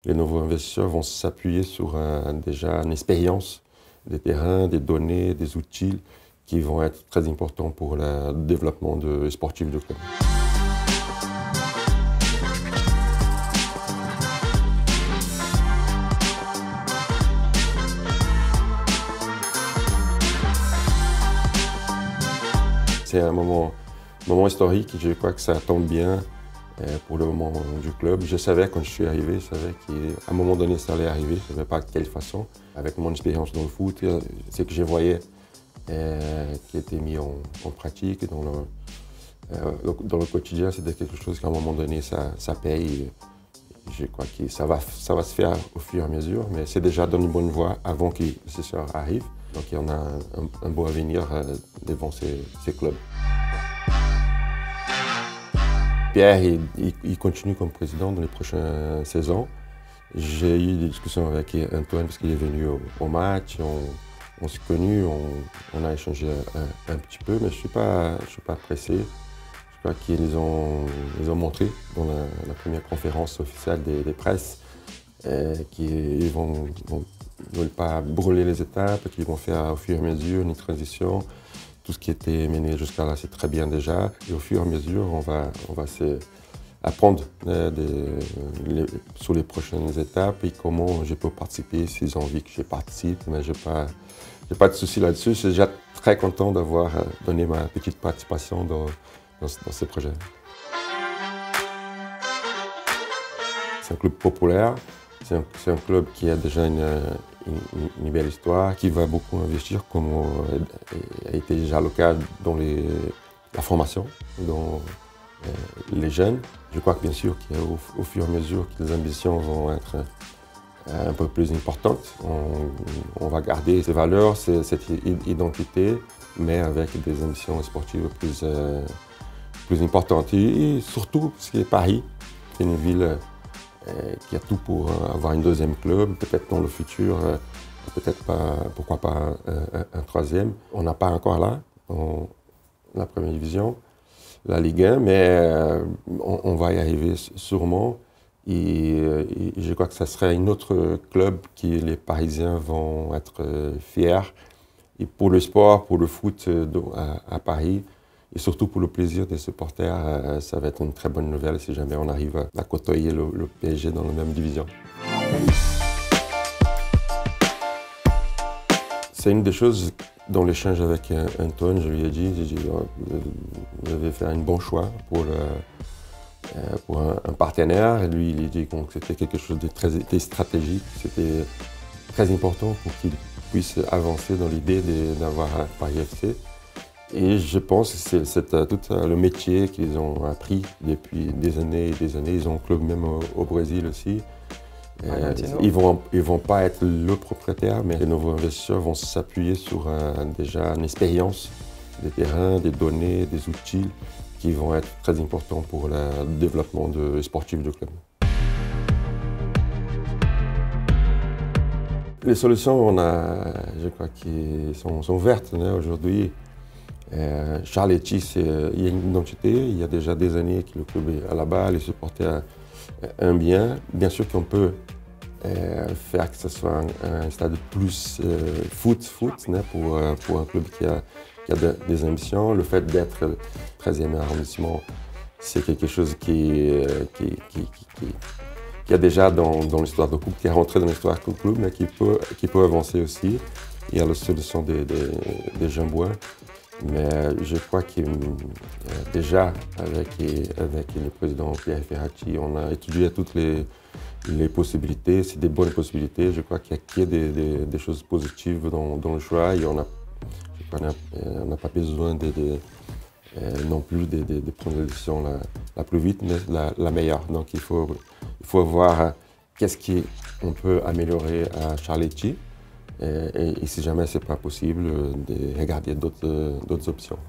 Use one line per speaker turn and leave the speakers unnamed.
Les nouveaux investisseurs vont s'appuyer sur déjà une expérience des terrains, des données, des outils qui vont être très importants pour le développement sportif du club. C'est un moment historique et je crois que ça tombe bien pour le moment du club. Je savais quand je suis arrivé, je savais qu'à un moment donné ça allait arriver, je ne savais pas de quelle façon. Avec mon expérience dans le foot, ce que je voyais qui était mis en pratique dans le quotidien, c'était quelque chose qu'à un moment donné ça paye. Je crois que ça va se faire au fur et à mesure, mais c'est déjà dans une bonne voie avant que l'investisseur arrive. Donc il y en a un beau avenir devant ces clubs. Pierre, il continue comme président dans les prochaines saisons. J'ai eu des discussions avec Antoine parce qu'il est venu au match, on s'est connus, on a échangé un petit peu, mais je ne suis pas pressé. Je crois qu'ils ont montré dans la première conférence officielle des presses qu'ils ne veulent pas brûler les étapes, qu'ils vont faire au fur et à mesure une transition. Tout ce qui était mené jusqu'à là, c'est très bien déjà. Et au fur et à mesure, on va apprendre sur les prochaines étapes et comment je peux participer s'ils ont envie que je participe. Mais je n'ai pas de souci là-dessus. Je suis déjà très content d'avoir donné ma petite participation dans ce projet. C'est un club populaire. C'est un club qui a déjà une belle histoire, qui va beaucoup investir, comme a été déjà le cas dans la formation, dans les jeunes. Je crois que bien sûr qu'au fur et à mesure que les ambitions vont être un peu plus importantes, on va garder ces valeurs, cette identité, mais avec des ambitions sportives plus importantes. Et surtout, parce que Paris, c'est une ville qui a tout pour avoir une deuxième club, peut-être dans le futur, peut-être pas, pourquoi pas un troisième. On n'a pas encore là, dans la première division, la Ligue 1, mais on va y arriver sûrement. Et je crois que ce serait un autre club que les Parisiens vont être fiers. Et pour le sport, pour le foot à Paris, et surtout pour le plaisir des supporters, ça va être une très bonne nouvelle si jamais on arrive à côtoyer le PSG dans la même division. C'est une des choses dans l'échange avec Antoine, je lui ai dit, vous avez fait un bon choix pour un partenaire. Et lui, il a dit que c'était quelque chose de très stratégique, c'était très important pour qu'il puisse avancer dans l'idée d'avoir un Paris FC. Et je pense que c'est tout le métier qu'ils ont appris depuis des années et des années. Ils ont un club même au Brésil aussi. Ils vont pas être le propriétaire, mais les nouveaux investisseurs vont s'appuyer sur déjà une expérience des terrains, des données, des outils qui vont être très importants pour le développement sportif du club. Les solutions, je crois qu'elles sont vertes aujourd'hui. Charletti, il y a une identité, il y a déjà des années que le club est à la balle, les supporters aiment bien. Bien sûr qu'on peut faire que ce soit un stade plus foot pour un club qui a des ambitions. Le fait d'être 13e arrondissement, c'est quelque chose qui est déjà dans l'histoire du club, qui est rentré dans l'histoire du club, mais qui peut avancer aussi. Il y a la solution des Jambouins. Mais je crois que déjà, avec le président Pierre Ferracci, on a étudié toutes les possibilités. C'est des bonnes possibilités. Je crois qu'il y a des choses positives dans le choix. Et on n'a pas besoin non plus de prendre la décision la plus vite, mais la meilleure. Donc il faut voir qu'est-ce qu'on peut améliorer à Charletti. Et si jamais ce n'est pas possible, de regarder d'autres options.